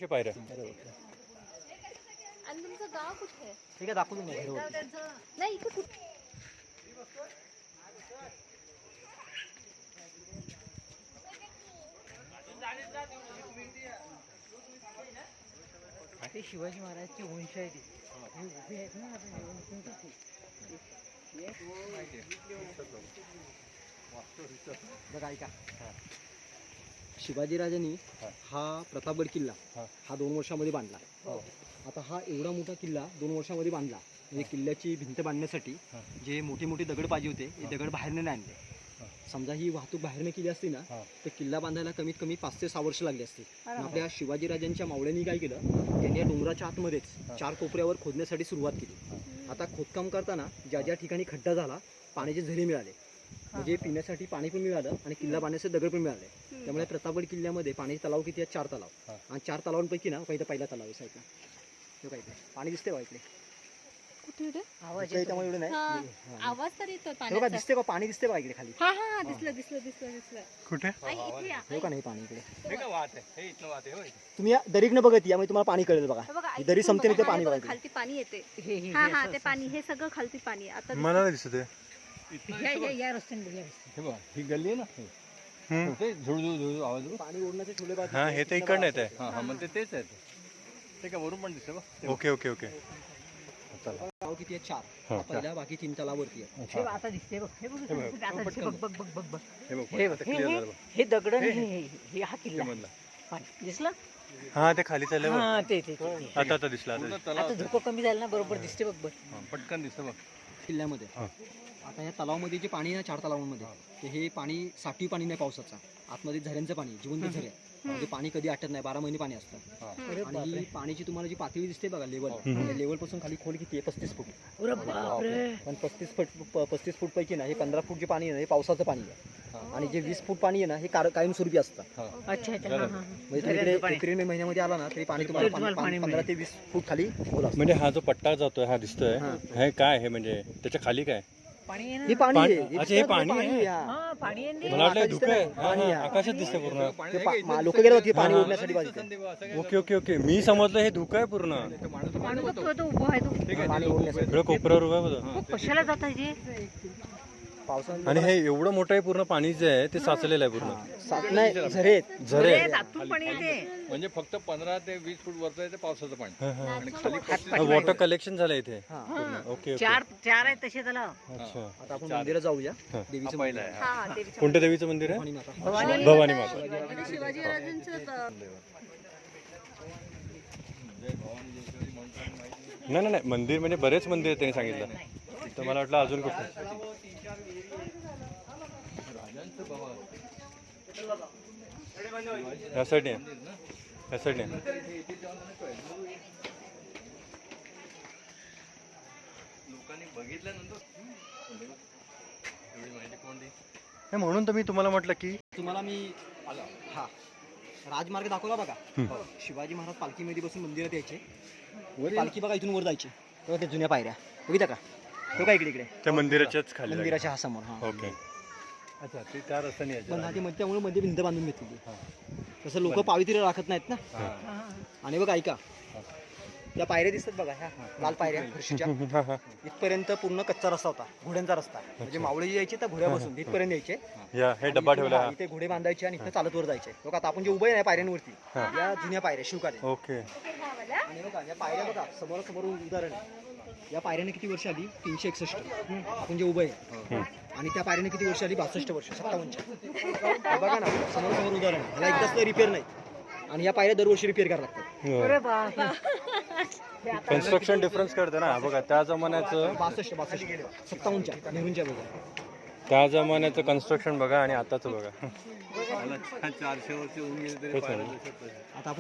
कशा पायऱ्या? आणि तुमचं गाव कुठे आहे? ठीक आहे, दाखवून दे. नाही इथे कुठे? ते शिवाजी महाराजची वंश आहे ती उभी आहेत ना. बघा ऐका, शिवाजीराजांनी हा प्रतापगड किल्ला हा 2 वर्षामध्ये बांधला. आता हा एवढा मोठा किल्ला 2 वर्षामध्ये बांधला. म्हणजे किल्ल्याची भिंत बांधण्यासाठी जे मोठे मोठे दगड पाहिजे होते ते दगड बाहेरने नाही आणले. समजा ही वाहतूक बाहेरने केली असती ना तर किल्ला बांधायला कमीत कमी 5 ते 6 वर्ष लागली असती. आपल्या शिवाजीराजांच्या मावळ्यांनी काय केलं, त्यांनी या डोंगराच्या आतमध्येच 4 कोपऱ्यावर खोदण्यासाठी सुरुवात केली. आता खोदकाम करताना ज्या ज्या ठिकाणी खड्डा झाला पाण्याचे झरे मिळाले, म्हणजे पिण्यासाठी पाणी पण मिळालं आणि किल्ला बांधण्याचे दगड पण मिळाले. त्यामुळे प्रतापगड किल्ल्यामध्ये पाण्याचे तलाव किती आहेत? 4 तलाव. आणि 4 तलावांपैकी ना पहिला तलाव आहे साईडला. तो काय पाणी दिसते बघा इकडे. कुठे? आवाज एवढं नाही. आवाज तर येतो बघा पाण्याचा. दिसते का पाणी? दिसते बघा इकडे खाली. हा हा दिसलं. कुठे? इथे या. हो का नाही पाणी इकडे? हे का वाहत आहे? हे इथनं वाहत आहे होय. तुम्ही या दरीकडनं बघत या, म्हणजे तुम्हाला पाणी कळेल. बघा बघा, ही दरी संपते ते पाणी बघा. खालती पाणी येते. हा ते पाणी हे सगळं खालती पाणी आहे. आता मला नाही दिसत आहे. या रस्त्याने हे बघा ही गल्ली आहे ना, ते झुळझुळ आवाज येतो. पाणी ओढण्याचे छोले बाजू. हा हे तर इकडनं येत आहे. हा मग तेच आहे ते का वरून पण दिसतं बघ. Okay okay okay. चला तलाव किती आहे? 4. पहिला बाकी 3 तलावरती आहे. आता दिसते बघ. हे बघ हे बघ क्लिअर झालं बघ. हे दगड हे हा किल्ला दिसला. हा ते खाली चाललं बघ. हा ते आता दिसला. आता धुकं कमी झालं ना, बरोबर दिसते बघ. पटकन दिसतं बघ किल्ल्यामध्ये. आता या तलावामध्ये जे पाणी आहे ना 4 तलावांमध्ये, ते हे पाणी साठवी पाणी नाही पावसाचा, आतमध्ये झऱ्यांचं पाणी, जिवंत झरे आहे. म्हणजे पाणी कधी आटत नाही, 12 महिने पाणी असतं. आणि ही पाण्याची तुम्हाला जी पातळी दिसते बघा लेवल, लेवल पासून खाली खोल किती आहे? 35 फूट. पण 35 फूट पैकी ना हे 15 फूट जे पाणी आहे ना हे पावसाचं पाणी आहे. आणि जे 20 फूट पाणी आहे ना हे कायमस्वरूपी असतं. अच्छा म्हणजे एप्रिल मे महिन्यामध्ये आला ना तरी पाणी तुम्हाला 15 ते 20 फूट खाली खोल असतं. म्हणजे हा जो पट्टा जातोय हा दिसतोय, हे काय आहे म्हणजे त्याच्या खाली काय? हे पाणी आहे. अच्छा हे पाणी आहे. मला वाटलं धुकं आहे. आकाशात दिसते पूर्ण. लोक गेले होते पाणी ओढण्यासाठी बाजूला. Okay okay okay. मी समजलं हे धुकं आहे पूर्ण. पाणी ओढण्यासाठी इकडे कोपऱ्यावर उभा आहे बघा. कशाला जात आहे पावसाळ्यात आणि हे एवढं मोठं आहे पूर्ण, पाणी जे आहे ते साचलेलं आहे पूर्ण. नाही झरे झरे पाणी येते. म्हणजे फक्त 15 ते 20 फूट वरचं आहे ते पावसाचं पाणी आणि खाली वॉटर कलेक्शन झालंय इथे. Okay okay. 4 आहे तसे त्याला. अच्छा. आता आपण मंदिरात जाऊया. देवीचं पहिला आहे. हा देवीचं कोणत्या देवीचं मंदिर आहे? भवानी माता. भवानी माता. शिवाजीराजांचं नाही मंदिर म्हणजे बरेच मंदिर त्यांनी सांगितलं, तर मला वाटलं अजून कुठं. या साईडने या साईडने. लोकांनी बघितल्यानंतर एवढी माहिती कोण देईल? म्हणून तर मी तुम्हाला म्हटलं की तुम्हाला मी हा राजमार्ग दाखवला बघा. शिवाजी महाराज पालखीमध्ये बसून मंदिरात यायचे. पालखी बघा इथून वर जायची तेव्हा त्या जुन्या पायऱ्या बघितल्या का? तो का इकडे त्या मंदिराच्याच खाली. मंदिराच्या हा समोर. हा ओके. अच्छा ते त्या रस्त्याने यायचं. पण आधी त्यामुळे मध्ये भिंत बांधून घेतली. तसं लोक पावित्र्य राखत नाहीत ना. आणि बघा ऐका, त्या पायऱ्या दिसतात बघा, ह्या लाल पायऱ्या फरशीच्या, इथपर्यंत पूर्ण कच्चा रस्ता होता, घोड्यांचा रस्ता. म्हणजे मावळे जे यायचे त्या घोड्या बसून इथपर्यंत यायचे. हे डब्बा ठेवला इथे घोडे बांधायचे आणि इथे चालत वर जायचे. बघा आता आपण जे उभे आहे पायऱ्यांवरती, या जुन्या पायऱ्या शिवकालीन. ओके. आणि बघा या पायऱ्या बघा समोर उदाहरण आहे. या पायऱ्याने किती वर्ष आली? 361. आपण जे उभं आहे. आणि त्या पायऱ्याने किती वर्ष आली? 62 वर्ष, 57. बघा ना समोर उदाहरण. ह्याला एकदाच रिपेअर नाही आणि या पायऱ्या दरवर्षी रिपेअर करायला लागतात. कन्स्ट्रक्शन डिफरन्स कळतं ना. बघा त्या जमान्याचं 62, 57च्या नेहरूंच्या बघा. त्या जमान्याचं कन्स्ट्रक्शन बघा आणि आताचं बघा. 400 वर्ष होऊन गेले तरी आता आपण